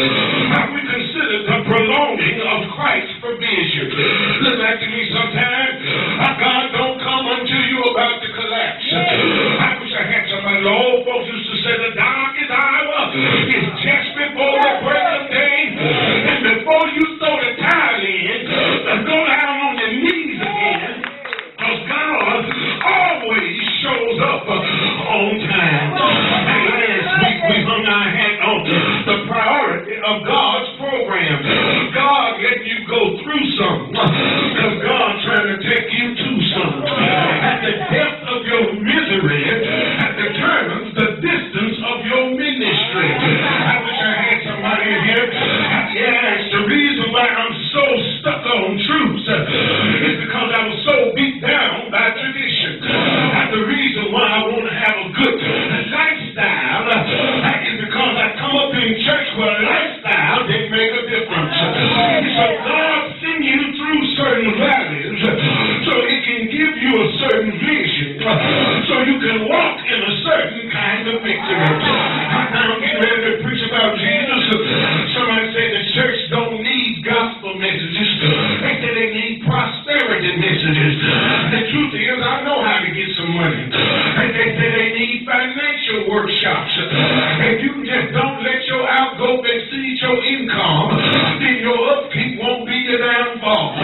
We consider the prolonging of Christ provision. Look back to me sometime. God don't come until you about to collapse. I wish I had somebody. The old folks used to say the darkest hour is just before the break of day. And before you throw the towel in, go down on your knees again. Because God always shows up on time. And last week we hung our hat on the priority of God's program. God let you go through something because God's trying to take you to something. At the depth of your misery, that determines the distance of your ministry. I wish I had somebody in here. Yes, the reason why I'm so stuck on truths is because I was so beat down by tradition. And the reason why I want to have a good lifestyle is because I come up in church where lifestyle didn't make a difference. So God send you through certain valleys so it can give you a certain vision so you can walk in a certain kind of victory. I'm getting ready to preach about Jesus. Somebody said the church don't need gospel messages. They say they need prosperity messages. The truth is, I know how to get some money. And they say they need financial workshops. If you just don't let your outgo exceed your income, then your upkeep won't be your downfall.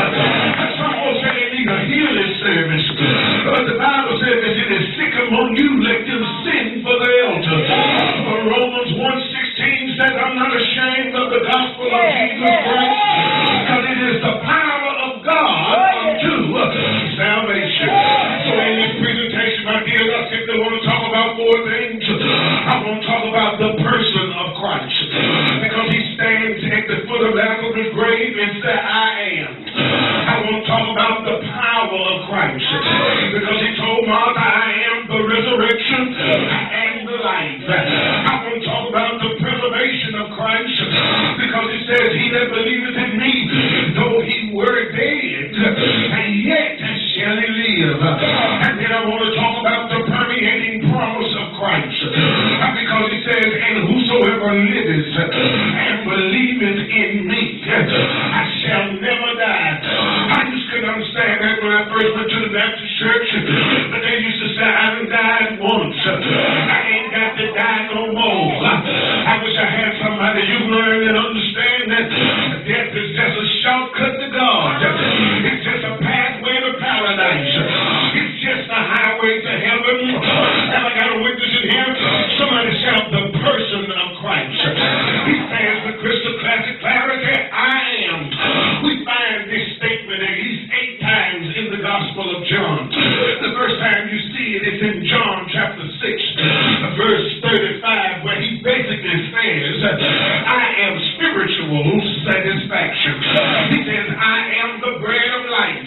Some folks say they need a healing service. But the Bible says that it is sick among you, let them sin for the elder. But Romans 1:16 says, I'm not ashamed of the gospel of Jesus Christ, because it is the power of God unto salvation. So in this presentation, my dear, I simply want to talk about four things. I want to talk about the person of Christ, because he stands at the foot of Lazarus' grave and said, I am. I want to talk about the power of Christ, because he told Martha, I am the resurrection and the life. I want to talk about the preservation of Christ, because he says, he that believeth in me, though he were dead, and yet shall he live. And then I want to talk about the permeating promise of Christ, because he says, and whosoever liveth and believeth in me, I shall never die. I just couldn't understand that when I first went to the Baptist church, but they used to say, I done died once. I ain't got to die no more. I wish I had somebody you learn and understand that death is just a shortcut to God. It's just a pathway to paradise. It's just a highway to heaven. Have I got a witness in here? Somebody shout the person of Christ. He stands with crystal classic clarity. I am. We find this statement at least 8 times in the Gospel of John. The first time you see it is in John chapter 6, verse 35, where he basically says, I am spiritual satisfaction. He says, I am the bread of life.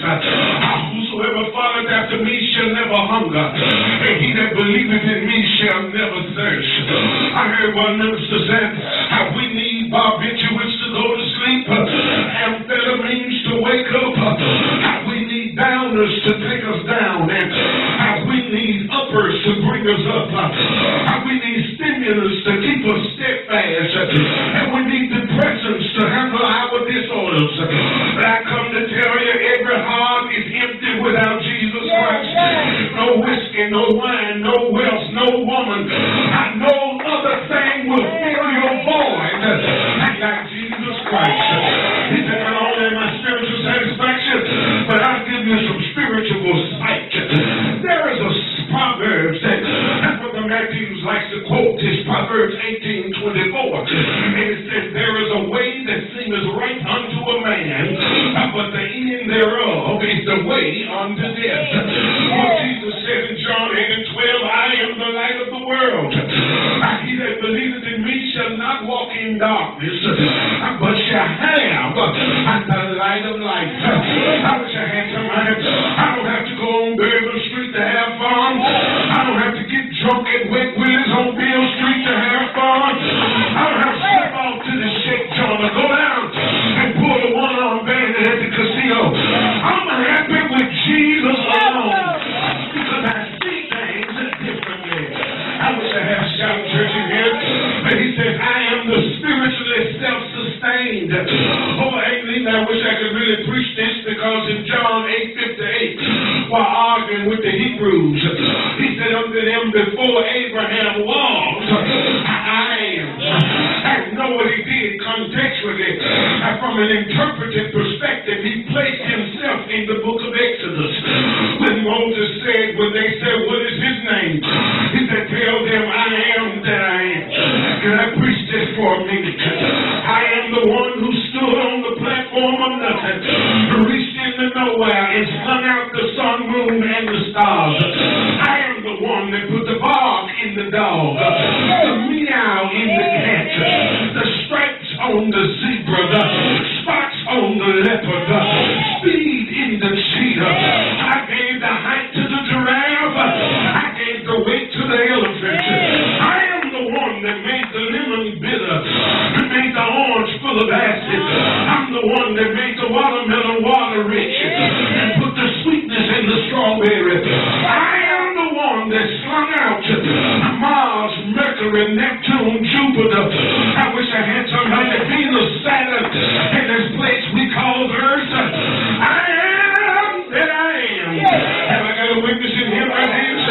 Whosoever followeth after me shall never hunger, and he that believeth in me shall never thirst. I heard one minister say, how we need barbiturates to go to sleep, amphetamines to wake up, how we need downers to take us down, and how we need uppers to bring us up, how we need stimulants to keep us steadfast, and we need depressants to handle our disorders. But I come to tell you, every heart is empty without Jesus Christ. No whiskey, no wine, no wealth, no woman, no other thing will fill your void like Jesus Christ. He said, not only am I spiritual satisfaction, but I'll give you some spiritual sight. There is a Proverbs that's what the Matthews likes to quote, is Proverbs 18:24. And it says, there is a way that seemeth right unto a man, but the end thereof is the way unto death. What Jesus said in John 8:12, I am the light of the world. He that believeth in me shall not walk in darkness, but shall have the light of life. I wish I had somebody. I don't have to go on Bourbon Street to have fun. I don't have to get drunk at Wet Willie's on Beale Street to have fun. I don't have to slip off to the shake joint or go down and pull a one-arm bandit at the casino. I'm happy with Jesus alone because I see things differently. I wish I had a shouting church in here, but he says, I am the spiritually self 13, I wish I could really preach this because in John 8:58, while arguing with the Hebrews, he said unto them, before Abraham was, I am. And know what he did contextually. From an interpretive perspective, he placed himself in the book of Exodus. When Moses said, when they said, what is his name? He said, tell them I am that I am. Can I preach this for a minute? I am the one who stood on the platform of nothing, reached into nowhere and slung out the sun, moon, and the stars. I am the one that put the bark in the dog, the meow in the cat, the stripes on the zebra, the spots on the leopard, the speed in the cheetah. I gave the height to the giraffe. I gave the weight to the elephant. I am the one that made the lemon bitter, that made the orange full of acid. I'm the one that made the watermelon water rich and put the sweetness in the strawberry. I am the one that slung out Mars, Mercury, Neptune, Jupiter. I wish I had somebody, Venus, Saturn, in this place we call Earth. I am that I am. Have I got a witness in here right here?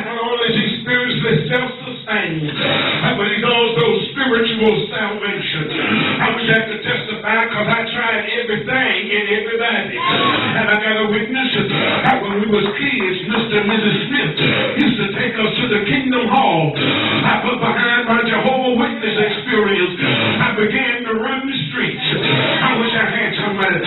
Not only is he spiritually self-sustained, but he's also spiritual salvation. I wish I could testify because I tried everything and everybody. Have I got a witness? When we was kids, Mr. and Mrs. Smith used to take us to the Kingdom Hall. I put behind my Jehovah's Witness experience. I began to run the streets. I wish I had somebody.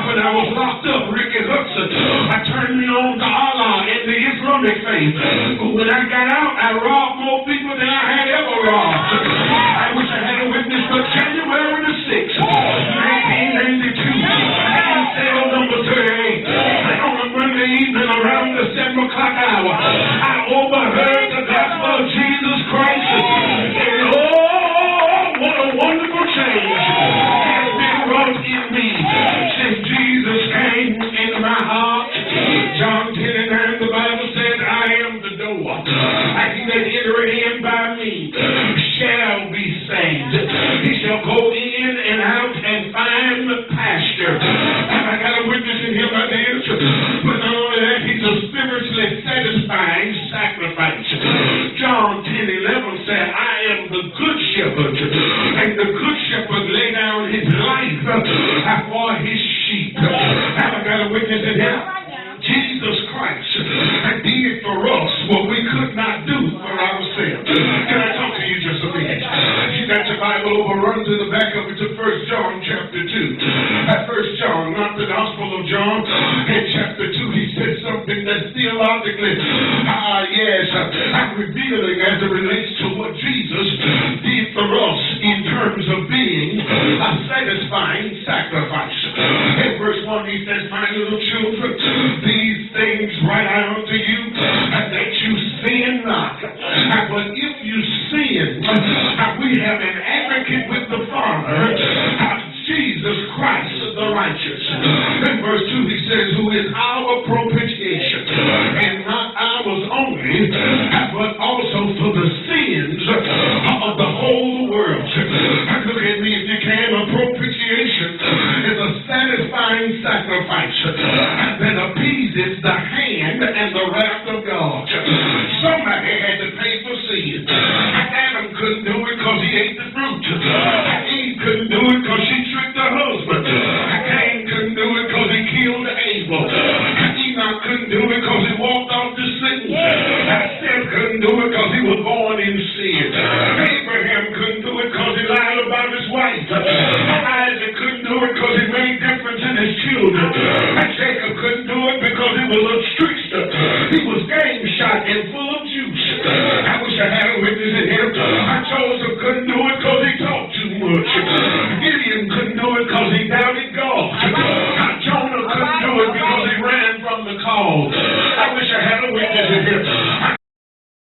When I was locked up, Ricky Hudson, I turned me on to Allah and the Islamic faith. But when I got out, I robbed more people than I had ever robbed. I wish I had a witness, but January the 6th, 1992, in cell number 38, on a Monday evening around the 7 o'clock hour, I overheard the gospel of Jesus Christ. And oh, what a wonderful change has been wrought in me since Jesus came into my heart. John 10:9, the Bible says, I am the door. He that entereth in by me shall be saved. He shall go in and out and find pasture. Have I got a witness in here, my dear? But not only that, he's a spiritually satisfying sacrifice. John 10:11 said, I am the good shepherd, and the good shepherd lay down his life for his sheep. Have I got a witness in here? Jesus Christ did for us what we could not do for ourselves. Can I talk to you just a minute? You got your Bible over, run to the back of it to 1 John chapter 2. At 1 John, not the Gospel of John, in chapter 2, he said something that's theologically, revealing as it relates to what Jesus did for us in terms of being a satisfying sacrifice. In verse 1, he says, my little children, these things write I unto you, that you sin not. But if you sin, we have an advocate with the Father, Jesus Christ the righteous. In verse 2, he says, who is our propitiation